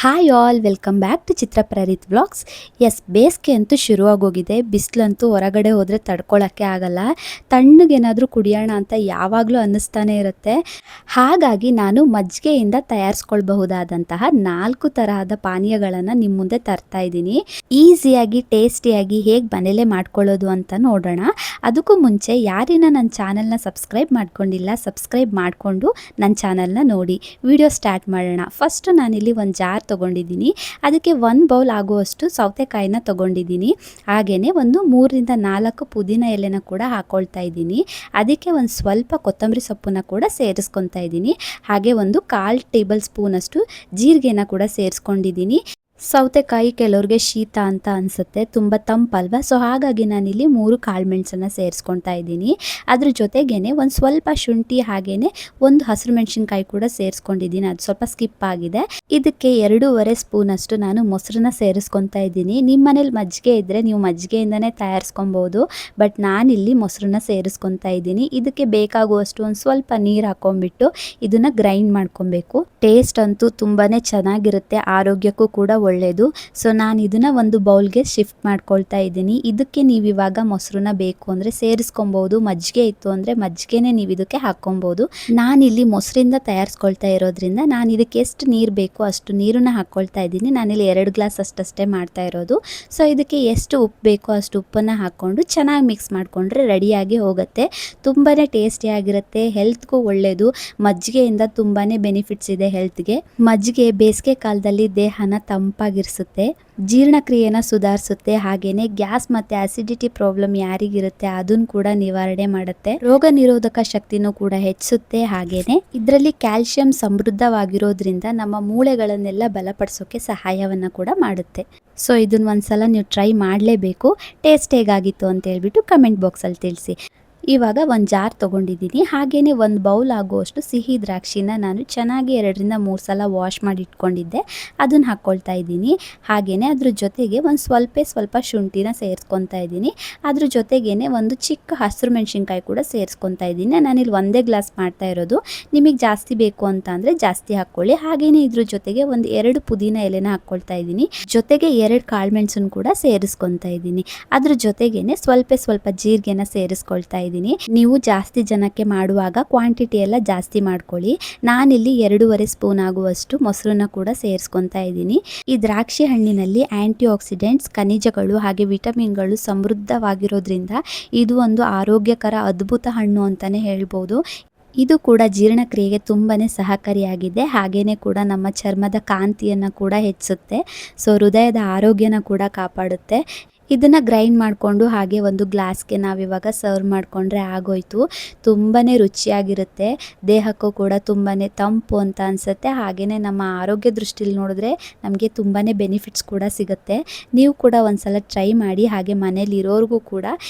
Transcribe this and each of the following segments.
Hi all, welcome back to Chitra Prerit vlogs. Yes, ಬೇಸಿಗೆ ಅಂತೂ ಶುರುವಾಗೋಗಿದೆ. ಬಿಸಿಲಂತೂ ಹೊರಗಡೆ ಹೋದರೆ ತಡ್ಕೊಳ್ಳೋಕ್ಕೆ ಆಗಲ್ಲ. ತಣ್ಣಗೇನಾದರೂ ಕುಡಿಯೋಣ ಅಂತ ಯಾವಾಗಲೂ ಅನ್ನಿಸ್ತಾನೆ ಇರುತ್ತೆ. ಹಾಗಾಗಿ ನಾನು ಮಜ್ಜಿಗೆಯಿಂದ ತಯಾರಿಸ್ಕೊಳ್ಬಹುದಾದಂತಹ 4 ತರಹದ ಪಾನೀಯಗಳನ್ನು ನಿಮ್ಮ ಮುಂದೆ ತರ್ತಾ ಇದ್ದೀನಿ. ಈಸಿಯಾಗಿ ಟೇಸ್ಟಿಯಾಗಿ ಹೇಗೆ ಮನೇಲೇ ಮಾಡ್ಕೊಳ್ಳೋದು ಅಂತ ನೋಡೋಣ. ಅದಕ್ಕೂ ಮುಂಚೆ ಯಾರಿನ ನನ್ನ ಚಾನಲ್ನ ಸಬ್ಸ್ಕ್ರೈಬ್ ಮಾಡ್ಕೊಂಡಿಲ್ಲ, ಸಬ್ಸ್ಕ್ರೈಬ್ ಮಾಡಿಕೊಂಡು ನನ್ನ ಚಾನಲ್ನ ನೋಡಿ. ವಿಡಿಯೋ ಸ್ಟಾರ್ಟ್ ಮಾಡೋಣ. ಫಸ್ಟು ನಾನಿಲ್ಲಿ ಒಂದು ಜಾರ್ ತೊಗೊಂಡಿದ್ದೀನಿ. ಅದಕ್ಕೆ 1 ಬೌಲ್ ಆಗುವಷ್ಟು ಸೌತೆಕಾಯಿನ ತೊಗೊಂಡಿದ್ದೀನಿ. ಹಾಗೆಯೇ ಒಂದು 3ರಿಂದ 4 ಪುದೀನ ಎಲೆನ ಕೂಡ ಹಾಕ್ಕೊಳ್ತಾ ಇದ್ದೀನಿ. ಅದಕ್ಕೆ ಒಂದು ಸ್ವಲ್ಪ ಕೊತ್ತಂಬರಿ ಸೊಪ್ಪನ್ನ ಕೂಡ ಸೇರಿಸ್ಕೊತಾ ಇದ್ದೀನಿ. ಹಾಗೆ ಒಂದು 1/4 ಟೇಬಲ್ ಸ್ಪೂನಷ್ಟು ಜೀರಿಗೆನ ಕೂಡ ಸೇರಿಸ್ಕೊಂಡಿದ್ದೀನಿ. ಸೌತೆಕಾಯಿ ಕೆಲವ್ರಿಗೆ ಶೀತ ಅಂತ ಅನಿಸುತ್ತೆ, ತುಂಬ ತಂಪಲ್ವ. ಸೊ ಹಾಗಾಗಿ ನಾನಿಲ್ಲಿ 3 ಕಾಳುಮೆಣಸನ್ನು ಸೇರಿಸ್ಕೊತಾ ಇದ್ದೀನಿ. ಅದ್ರ ಜೊತೆಗೇ ಒಂದು ಸ್ವಲ್ಪ ಶುಂಠಿ ಹಾಗೆಯೇ ಒಂದು ಹಸಿರು ಮೆಣಸಿನ್ಕಾಯಿ ಕೂಡ ಸೇರಿಸ್ಕೊಂಡಿದ್ದೀನಿ. ಅದು ಸ್ವಲ್ಪ ಸ್ಕಿಪ್ ಆಗಿದೆ. ಇದಕ್ಕೆ 2.5 ಸ್ಪೂನಷ್ಟು ನಾನು ಮೊಸರನ್ನ ಸೇರಿಸ್ಕೊತಾ ಇದ್ದೀನಿ. ನಿಮ್ಮ ಮನೇಲಿ ಮಜ್ಜಿಗೆ ಇದ್ದರೆ ನೀವು ಮಜ್ಜಿಗೆಯಿಂದನೇ ತಯಾರಿಸ್ಕೊಬೋದು, ಬಟ್ ನಾನಿಲ್ಲಿ ಮೊಸರನ್ನ ಸೇರಿಸ್ಕೊತಾ ಇದ್ದೀನಿ. ಇದಕ್ಕೆ ಬೇಕಾಗುವಷ್ಟು ಒಂದು ಸ್ವಲ್ಪ ನೀರು ಹಾಕ್ಕೊಂಡ್ಬಿಟ್ಟು ಇದನ್ನು ಗ್ರೈಂಡ್ ಮಾಡ್ಕೊಬೇಕು. ಟೇಸ್ಟ್ ಅಂತೂ ತುಂಬಾ ಚೆನ್ನಾಗಿರುತ್ತೆ, ಆರೋಗ್ಯಕ್ಕೂ ಕೂಡ ಒಳ್ಳೆಯದು. ಸೊ ನಾನು ಇದನ್ನು ಒಂದು ಬೌಲ್ಗೆ ಶಿಫ್ಟ್ ಮಾಡ್ಕೊಳ್ತಾ ಇದ್ದೀನಿ. ಇದಕ್ಕೆ ನೀವು ಇವಾಗ ಮೊಸರನ್ನ ಬೇಕು ಅಂದರೆ ಸೇರಿಸ್ಕೊಬೋದು, ಮಜ್ಜಿಗೆ ಇತ್ತು ಅಂದರೆ ಮಜ್ಜಿಗೆನೇ ನೀವು ಇದಕ್ಕೆ ಹಾಕ್ಕೊಬೋದು. ನಾನಿಲ್ಲಿ ಮೊಸರಿಂದ ತಯಾರಿಸ್ಕೊಳ್ತಾ ಇರೋದ್ರಿಂದ ನಾನು ಇದಕ್ಕೆ ಎಷ್ಟು ನೀರು ಬೇಕೋ ಅಷ್ಟು ನೀರನ್ನ ಹಾಕ್ಕೊಳ್ತಾ ಇದ್ದೀನಿ. ನಾನಿಲ್ಲಿ 2 ಗ್ಲಾಸ್ ಅಷ್ಟೇ ಮಾಡ್ತಾ ಇರೋದು. ಸೊ ಇದಕ್ಕೆ ಎಷ್ಟು ಉಪ್ಪು ಬೇಕೋ ಅಷ್ಟು ಉಪ್ಪನ್ನು ಹಾಕ್ಕೊಂಡು ಚೆನ್ನಾಗಿ ಮಿಕ್ಸ್ ಮಾಡಿಕೊಂಡ್ರೆ ರೆಡಿಯಾಗಿ ಹೋಗುತ್ತೆ. ತುಂಬಾ ಟೇಸ್ಟಿಯಾಗಿರುತ್ತೆ, ಹೆಲ್ತ್ಗೂ ಒಳ್ಳೆಯದು. ಮಜ್ಜಿಗೆಯಿಂದ ತುಂಬಾ ಬೆನಿಫಿಟ್ಸ್ ಇದೆ ಹೆಲ್ತ್ಗೆ. ಮಜ್ಜಿಗೆ ಬೇಸಿಗೆ ಕಾಲದಲ್ಲಿ ದೇಹನ ತಂಪಾಗಿರಿಸುತ್ತೆ, ಜೀರ್ಣಕ್ರಿಯೆನ ಸುಧಾರಿಸುತ್ತೆ. ಹಾಗೆಯೇ ಗ್ಯಾಸ್ ಮತ್ತು ಆಸಿಡಿಟಿ ಪ್ರಾಬ್ಲಮ್ ಯಾರಿಗಿರುತ್ತೆ ಅದನ್ನು ಕೂಡ ನಿವಾರಣೆ ಮಾಡುತ್ತೆ. ರೋಗ ನಿರೋಧಕ ಶಕ್ತಿನೂ ಕೂಡ ಹೆಚ್ಚಿಸುತ್ತೆ. ಹಾಗೆಯೇ ಇದರಲ್ಲಿ ಕ್ಯಾಲ್ಸಿಯಂ ಸಮೃದ್ಧವಾಗಿರೋದ್ರಿಂದ ನಮ್ಮ ಮೂಳೆಗಳನ್ನೆಲ್ಲ ಬಲಪಡಿಸೋಕೆ ಸಹಾಯವನ್ನು ಕೂಡ ಮಾಡುತ್ತೆ. ಸೊ ಇದನ್ನ ಒಂದ್ಸಲ ನೀವು ಟ್ರೈ ಮಾಡಲೇಬೇಕು. ಟೇಸ್ಟ್ ಹೇಗಾಗಿತ್ತು ಅಂತ ಹೇಳ್ಬಿಟ್ಟು ಕಮೆಂಟ್ ಬಾಕ್ಸಲ್ಲಿ ತಿಳಿಸಿ. ಇವಾಗ ಒಂದು ಜಾರ್ ತೊಗೊಂಡಿದ್ದೀನಿ. ಹಾಗೆಯೇ ಒಂದು ಬೌಲ್ ಆಗುವಷ್ಟು ಸಿಹಿ ದ್ರಾಕ್ಷಿನ ನಾನು ಚೆನ್ನಾಗಿ 2ರಿಂದ 3 ಸಲ ವಾಶ್ ಮಾಡಿ ಇಟ್ಕೊಂಡಿದ್ದೆ, ಅದನ್ನು ಹಾಕ್ಕೊಳ್ತಾ ಇದ್ದೀನಿ. ಹಾಗೆಯೇ ಅದ್ರ ಜೊತೆಗೆ ಒಂದು ಸ್ವಲ್ಪ ಶುಂಠಿನ ಸೇರಿಸ್ಕೊತಾ ಇದ್ದೀನಿ. ಅದ್ರ ಜೊತೆಗೇ ಒಂದು ಚಿಕ್ಕ ಹಸಿರು ಮೆಣಸಿನ್ಕಾಯಿ ಕೂಡ ಸೇರಿಸ್ಕೊತಾ ಇದ್ದೀನಿ. ನಾನಿಲ್ಲಿ 1 ಗ್ಲಾಸ್ ಮಾಡ್ತಾ ಇರೋದು. ನಿಮಗೆ ಜಾಸ್ತಿ ಬೇಕು ಅಂತ ಅಂದರೆ ಜಾಸ್ತಿ ಹಾಕ್ಕೊಳ್ಳಿ. ಹಾಗೆಯೇ ಇದ್ರ ಜೊತೆಗೆ ಒಂದು 2 ಪುದೀನ ಎಲೆನ ಹಾಕ್ಕೊಳ್ತಾ ಇದ್ದೀನಿ. ಜೊತೆಗೆ 2 ಕಾಳುಮೆಣಸನ್ನು ಕೂಡ ಸೇರಿಸ್ಕೊತಾ ಇದ್ದೀನಿ. ಅದ್ರ ಜೊತೆಗೇ ಸ್ವಲ್ಪ ಜೀರಿಗೆನ ಸೇರಿಸ್ಕೊಳ್ತಾ ಇದ್ದೀನಿ. ನೀವು ಜಾಸ್ತಿ ಜನಕ್ಕೆ ಮಾಡುವಾಗ ಕ್ವಾಂಟಿಟಿ ಎಲ್ಲ ಜಾಸ್ತಿ ಮಾಡ್ಕೊಳ್ಳಿ. ನಾನಿಲ್ಲಿ 2.5 ಸ್ಪೂನ್ ಆಗುವಷ್ಟು ಮೊಸರನ್ನ ಕೂಡ ಸೇರಿಸ್ಕೊತಾ ಇದ್ದೀನಿ. ಈ ದ್ರಾಕ್ಷಿ ಹಣ್ಣಿನಲ್ಲಿ ಆಂಟಿ ಆಕ್ಸಿಡೆಂಟ್ಸ್, ಖನಿಜಗಳು ಹಾಗೆ ವಿಟಮಿನ್ಗಳು ಸಮೃದ್ಧವಾಗಿರೋದ್ರಿಂದ ಇದು ಒಂದು ಆರೋಗ್ಯಕರ ಅದ್ಭುತ ಹಣ್ಣು ಅಂತಾನೆ ಹೇಳ್ಬೋದು. ಇದು ಕೂಡ ಜೀರ್ಣಕ್ರಿಯೆಗೆ ತುಂಬಾ ಸಹಕಾರಿಯಾಗಿದೆ. ಹಾಗೆಯೇ ಕೂಡ ನಮ್ಮ ಚರ್ಮದ ಕಾಂತಿಯನ್ನು ಕೂಡ ಹೆಚ್ಚಿಸುತ್ತೆ. ಸೊ ಹೃದಯದ ಆರೋಗ್ಯನ ಕೂಡ ಕಾಪಾಡುತ್ತೆ. ಇದನ್ನು ಗ್ರೈಂಡ್ ಮಾಡಿಕೊಂಡು ಹಾಗೆ ಒಂದು ಗ್ಲಾಸ್ಗೆ ನಾವಿವಾಗ ಸರ್ವ್ ಮಾಡಿಕೊಂಡ್ರೆ ಆಗೋಯ್ತು. ತುಂಬಾ ರುಚಿಯಾಗಿರುತ್ತೆ, ದೇಹಕ್ಕೂ ಕೂಡ ತುಂಬಾ ತಂಪು ಅಂತ ಅನಿಸುತ್ತೆ. ಹಾಗೆಯೇ ನಮ್ಮ ಆರೋಗ್ಯ ದೃಷ್ಟಿಲಿ ನೋಡಿದ್ರೆ ನಮಗೆ ತುಂಬಾ ಬೆನಿಫಿಟ್ಸ್ ಕೂಡ ಸಿಗುತ್ತೆ. ನೀವು ಕೂಡ ಒಂದ್ಸಲ ಟ್ರೈ ಮಾಡಿ, ಹಾಗೆ ಮನೇಲಿ ಇರೋರಿಗೂ ಕೂಡ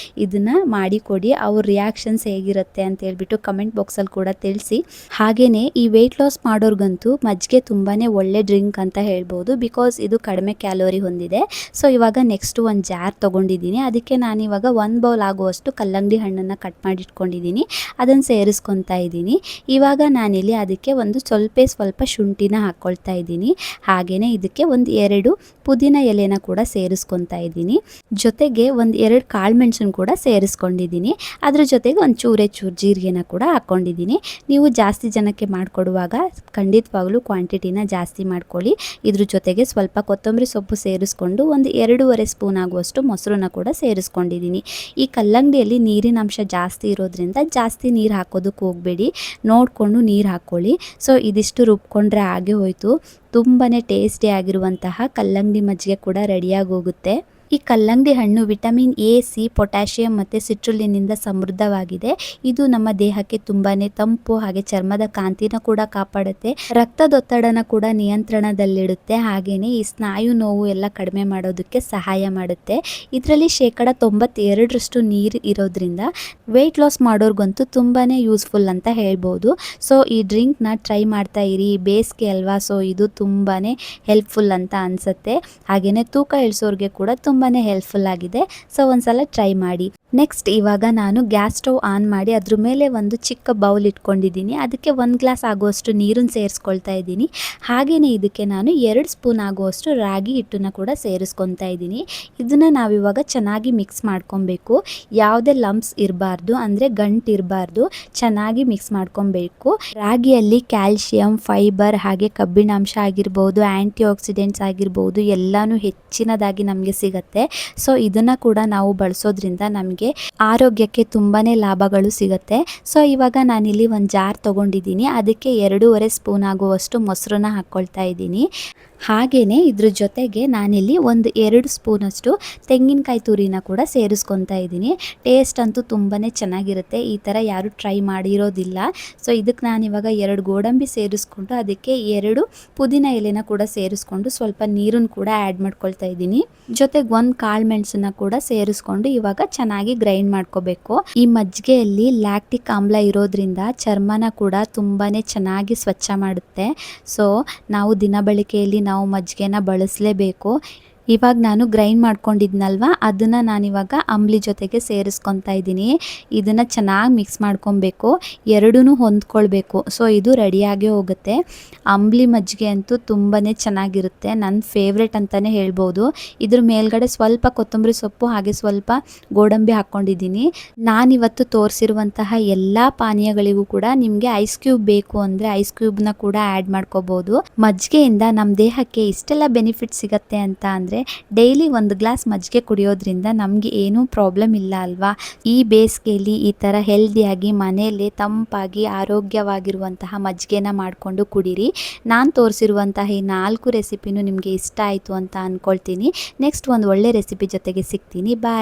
ಇದನ್ನು ಮಾಡಿಕೊಡಿ. ಅವ್ರ ರಿಯಾಕ್ಷನ್ಸ್ ಹೇಗಿರುತ್ತೆ ಅಂತ ಹೇಳ್ಬಿಟ್ಟು ಕಮೆಂಟ್ ಬಾಕ್ಸಲ್ಲಿ ಕೂಡ ತಿಳಿಸಿ. ಹಾಗೆಯೇ ಈ ವೆಯ್ಟ್ ಲಾಸ್ ಮಾಡೋರ್ಗಂತೂ ಮಜ್ಜಿಗೆ ತುಂಬಾ ಒಳ್ಳೆ ಡ್ರಿಂಕ್ ಅಂತ ಹೇಳ್ಬೋದು, ಬಿಕಾಸ್ ಇದು ಕಡಿಮೆ ಕ್ಯಾಲೋರಿ ಹೊಂದಿದೆ. ಸೊ ಇವಾಗ ನೆಕ್ಸ್ಟ್ ಒಂದು ಜಾರ್ ತೊಗೊಂಡಿದ್ದೀನಿ. ಅದಕ್ಕೆ ನಾನಿವಾಗ 1 ಬೌಲ್ ಆಗುವಷ್ಟು ಕಲ್ಲಂಗಡಿ ಹಣ್ಣನ್ನು ಕಟ್ ಮಾಡಿ ಇಟ್ಕೊಂಡಿದ್ದೀನಿ, ಅದನ್ನು ಸೇರಿಸ್ಕೊತಾ ಇದ್ದೀನಿ. ಇವಾಗ ನಾನಿಲ್ಲಿ ಅದಕ್ಕೆ ಒಂದು ಸ್ವಲ್ಪ ಶುಂಠಿನ ಹಾಕ್ಕೊಳ್ತಾ ಇದ್ದೀನಿ. ಹಾಗೆಯೇ ಇದಕ್ಕೆ ಒಂದು 2 ಪುದೀನ ಎಲೆನ ಕೂಡ ಸೇರಿಸ್ಕೊತಾ ಇದ್ದೀನಿ. ಜೊತೆಗೆ ಒಂದು 2 ಕಾಳುಮೆಣಸನ್ನು ಕೂಡ ಸೇರಿಸ್ಕೊಂಡಿದ್ದೀನಿ. ಅದ್ರ ಜೊತೆಗೆ ಒಂದು ಚೂರು ಜೀರಿಗೆನ ಕೂಡ ಹಾಕ್ಕೊಂಡಿದ್ದೀನಿ. ನೀವು ಜಾಸ್ತಿ ಜನಕ್ಕೆ ಮಾಡಿಕೊಡುವಾಗ ಖಂಡಿತವಾಗ್ಲೂ ಕ್ವಾಂಟಿಟಿನ ಜಾಸ್ತಿ ಮಾಡ್ಕೊಳ್ಳಿ. ಇದ್ರ ಜೊತೆಗೆ ಸ್ವಲ್ಪ ಕೊತ್ತಂಬರಿ ಸೊಪ್ಪು ಸೇರಿಸ್ಕೊಂಡು ಒಂದು 2.5 ಸ್ಪೂನ್ ಆಗುವಷ್ಟು ಮೊಸರನ್ನ ಕೂಡ ಸೇರಿಸ್ಕೊಂಡಿದ್ದೀನಿ. ಈ ಕಲ್ಲಂಗಡಿಯಲ್ಲಿ ನೀರಿನ ಅಂಶ ಜಾಸ್ತಿ ಇರೋದ್ರಿಂದ ಜಾಸ್ತಿ ನೀರು ಹಾಕೋದಕ್ಕೆ ಹೋಗಬೇಡಿ, ನೋಡಿಕೊಂಡು ನೀರು ಹಾಕ್ಕೊಳ್ಳಿ. ಸೊ ಇದಿಷ್ಟು ರುಬ್ಕೊಂಡ್ರೆ ಆಗೇ ಹೋಯಿತು. ತುಂಬಾ ಟೇಸ್ಟಿಯಾಗಿರುವಂತಹ ಕಲ್ಲಂಗಡಿ ಮಜ್ಜಿಗೆ ಕೂಡ ರೆಡಿಯಾಗಿ ಹೋಗುತ್ತೆ. ಈ ಕಲ್ಲಂಗಡಿ ಹಣ್ಣು ವಿಟಮಿನ್ ಎ, ಸಿ, ಪೊಟ್ಯಾಷಿಯಂ ಮತ್ತು ಸಿಟ್ರುಲಿನಿಂದ ಸಮೃದ್ಧವಾಗಿದೆ. ಇದು ನಮ್ಮ ದೇಹಕ್ಕೆ ತುಂಬಾ ತಂಪು ಹಾಗೆ ಚರ್ಮದ ಕಾಂತಿನ ಕೂಡ ಕಾಪಾಡುತ್ತೆ. ರಕ್ತದೊತ್ತಡನ ಕೂಡ ನಿಯಂತ್ರಣದಲ್ಲಿಡುತ್ತೆ. ಹಾಗೆಯೇ ಈ ಸ್ನಾಯು ನೋವು ಎಲ್ಲ ಕಡಿಮೆ ಮಾಡೋದಕ್ಕೆ ಸಹಾಯ ಮಾಡುತ್ತೆ. ಇದರಲ್ಲಿ 92% ನೀರು ಇರೋದ್ರಿಂದ ವೆಯ್ಟ್ ಲಾಸ್ ಮಾಡೋರ್ಗಂತೂ ತುಂಬಾ ಯೂಸ್ಫುಲ್ ಅಂತ ಹೇಳ್ಬೋದು. ಸೊ ಈ ಡ್ರಿಂಕ್ನ ಟ್ರೈ ಮಾಡ್ತಾ ಇರಿ. ಬೇಸಿಗೆ ಅಲ್ವಾ, ಸೊ ಇದು ತುಂಬಾ ಹೆಲ್ಪ್ಫುಲ್ ಅಂತ ಅನಿಸುತ್ತೆ. ಹಾಗೆಯೇ ತೂಕ ಇಳಿಸೋರಿಗೆ ಕೂಡ ತುಂಬಾ ಹೆಲ್ಪ್ಫುಲ್ ಆಗಿದೆ. ಸೊ ಒಂದ್ಸಲ ಟ್ರೈ ಮಾಡಿ. ನೆಕ್ಸ್ಟ್ ಇವಾಗ ನಾನು ಗ್ಯಾಸ್ ಸ್ಟವ್ ಆನ್ ಮಾಡಿ ಅದ್ರ ಮೇಲೆ ಒಂದು ಚಿಕ್ಕ ಬೌಲ್ ಇಟ್ಕೊಂಡಿದ್ದೀನಿ. ಅದಕ್ಕೆ 1 ಗ್ಲಾಸ್ ಆಗುವಷ್ಟು ನೀರನ್ನು ಸೇರಿಸ್ಕೊಳ್ತಾ ಇದ್ದೀನಿ. ಹಾಗೆಯೇ ಇದಕ್ಕೆ ನಾನು 2 ಸ್ಪೂನ್ ಆಗುವಷ್ಟು ರಾಗಿ ಹಿಟ್ಟನ್ನು ಕೂಡ ಸೇರಿಸ್ಕೊತಾ ಇದ್ದೀನಿ. ಇದನ್ನು ನಾವಿವಾಗ ಚೆನ್ನಾಗಿ ಮಿಕ್ಸ್ ಮಾಡ್ಕೊಬೇಕು. ಯಾವುದೇ ಲಂಪ್ಸ್ ಇರಬಾರ್ದು, ಅಂದರೆ ಗಂಟು ಇರಬಾರ್ದು. ಚೆನ್ನಾಗಿ ಮಿಕ್ಸ್ ಮಾಡ್ಕೊಬೇಕು. ರಾಗಿಯಲ್ಲಿ ಕ್ಯಾಲ್ಶಿಯಂ, ಫೈಬರ್ ಹಾಗೆ ಕಬ್ಬಿಣಾಂಶ ಆಗಿರ್ಬೋದು, ಆ್ಯಂಟಿ ಆಕ್ಸಿಡೆಂಟ್ಸ್ ಆಗಿರ್ಬೋದು ಎಲ್ಲನೂ ಹೆಚ್ಚಿನದಾಗಿ ನಮಗೆ ಸಿಗುತ್ತೆ. ಸೊ ಇದನ್ನು ಕೂಡ ನಾವು ಬಳಸೋದ್ರಿಂದ ನಮಗೆ ಆರೋಗ್ಯಕ್ಕೆ ತುಂಬಾನೇ ಲಾಭಗಳು ಸಿಗುತ್ತೆ. ಸೊ ಇವಾಗ ನಾನಿಲ್ಲಿ ಒಂದು ಜಾರ್ ತಗೊಂಡಿದ್ದೀನಿ. ಅದಕ್ಕೆ 2.5 ಸ್ಪೂನ್ ಆಗುವಷ್ಟು ಮೊಸರನ್ನ ಹಾಕ್ಕೊಳ್ತಾ ಇದ್ದೀನಿ. ಹಾಗೆಯೇ ಇದ್ರ ಜೊತೆಗೆ ನಾನಿಲ್ಲಿ ಒಂದು 2 ಸ್ಪೂನಷ್ಟು ತೆಂಗಿನಕಾಯಿ ತುರಿನ ಕೂಡ ಸೇರಿಸ್ಕೊತಾ ಇದ್ದೀನಿ. ಟೇಸ್ಟ್ ಅಂತೂ ತುಂಬಾ ಚೆನ್ನಾಗಿರುತ್ತೆ. ಈ ಥರ ಯಾರೂ ಟ್ರೈ ಮಾಡಿರೋದಿಲ್ಲ. ಸೊ ಇದಕ್ಕೆ ನಾನಿವಾಗ 2 ಗೋಡಂಬಿ ಸೇರಿಸ್ಕೊಂಡು ಅದಕ್ಕೆ 2 ಪುದೀನ ಎಲೆನ ಕೂಡ ಸೇರಿಸ್ಕೊಂಡು ಸ್ವಲ್ಪ ನೀರನ್ನು ಕೂಡ ಆ್ಯಡ್ ಮಾಡ್ಕೊಳ್ತಾ ಇದ್ದೀನಿ. ಜೊತೆಗೆ 1 ಕಾಳು ಮೆಣಸನ್ನ ಕೂಡ ಸೇರಿಸ್ಕೊಂಡು ಇವಾಗ ಚೆನ್ನಾಗಿ ಗ್ರೈಂಡ್ ಮಾಡ್ಕೋಬೇಕು. ಈ ಮಜ್ಜಿಗೆಯಲ್ಲಿ ಲ್ಯಾಕ್ಟಿಕ್ ಆಮ್ಲ ಇರೋದ್ರಿಂದ ಚರ್ಮನ ಕೂಡ ತುಂಬಾ ಚೆನ್ನಾಗಿ ಸ್ವಚ್ಛ ಮಾಡುತ್ತೆ. ಸೊ ನಾವು ದಿನಬಳಕೆಯಲ್ಲಿ ನಾವು ಮಜ್ಜಿಗೆನ ಬಳಸಲೇಬೇಕು. ಇವಾಗ ನಾನು ಗ್ರೈಂಡ್ ಮಾಡ್ಕೊಂಡಿದ್ನಲ್ವ ಅದನ್ನು ನಾನಿವಾಗ ಅಂಬ್ಲಿ ಜೊತೆಗೆ ಸೇರಿಸ್ಕೊತಾ ಇದ್ದೀನಿ. ಇದನ್ನು ಚೆನ್ನಾಗಿ ಮಿಕ್ಸ್ ಮಾಡ್ಕೊಬೇಕು, ಎರಡೂ ಹೊಂದ್ಕೊಳ್ಬೇಕು. ಸೊ ಇದು ರೆಡಿಯಾಗೇ ಹೋಗುತ್ತೆ. ಅಂಬ್ಲಿ ಮಜ್ಜಿಗೆ ಅಂತೂ ತುಂಬಾ ಚೆನ್ನಾಗಿರುತ್ತೆ, ನನ್ನ ಫೇವ್ರೆಟ್ ಅಂತಲೇ ಹೇಳ್ಬೋದು. ಇದ್ರ ಮೇಲ್ಗಡೆ ಸ್ವಲ್ಪ ಕೊತ್ತಂಬರಿ ಸೊಪ್ಪು ಹಾಗೆ ಸ್ವಲ್ಪ ಗೋಡಂಬಿ ಹಾಕ್ಕೊಂಡಿದ್ದೀನಿ. ನಾನಿವತ್ತು ತೋರಿಸಿರುವಂತಹ ಎಲ್ಲ ಪಾನೀಯಗಳಿಗೂ ಕೂಡ ನಿಮಗೆ ಐಸ್ ಕ್ಯೂಬ್ ಬೇಕು ಅಂದರೆ ಐಸ್ ಕ್ಯೂಬ್ನ ಕೂಡ ಆ್ಯಡ್ ಮಾಡ್ಕೋಬೋದು. ಮಜ್ಜಿಗೆಯಿಂದ ನಮ್ಮ ದೇಹಕ್ಕೆ ಇಷ್ಟೆಲ್ಲ ಬೆನಿಫಿಟ್ ಸಿಗುತ್ತೆ ಅಂತ ಅಂದರೆ ಡೈಲಿ 1 ಗ್ಲಾಸ್ ಮಜ್ಜಿಗೆ ಕುಡಿಯೋದ್ರಿಂದ ನಮಗೆ ಏನೂ ಪ್ರಾಬ್ಲಮ್ ಇಲ್ಲ ಅಲ್ವಾ. ಈ ಬೇಸಿಗೆಯಲ್ಲಿ ಈ ಥರ ಹೆಲ್ದಿಯಾಗಿ ಮನೆಯಲ್ಲೇ ತಂಪಾಗಿ ಆರೋಗ್ಯವಾಗಿರುವಂತಹ ಮಜ್ಜಿಗೆನ ಮಾಡಿಕೊಂಡು ಕುಡೀರಿ. ನಾನು ತೋರಿಸಿರುವಂತಹ ಈ 4 ರೆಸಿಪಿನೂ ನಿಮಗೆ ಇಷ್ಟ ಆಯಿತು ಅಂತ ಅಂದ್ಕೊಳ್ತೀನಿ. ನೆಕ್ಸ್ಟ್ ಒಂದು ಒಳ್ಳೆ ರೆಸಿಪಿ ಜೊತೆಗೆ ಸಿಗ್ತೀನಿ. ಬಾಯ್.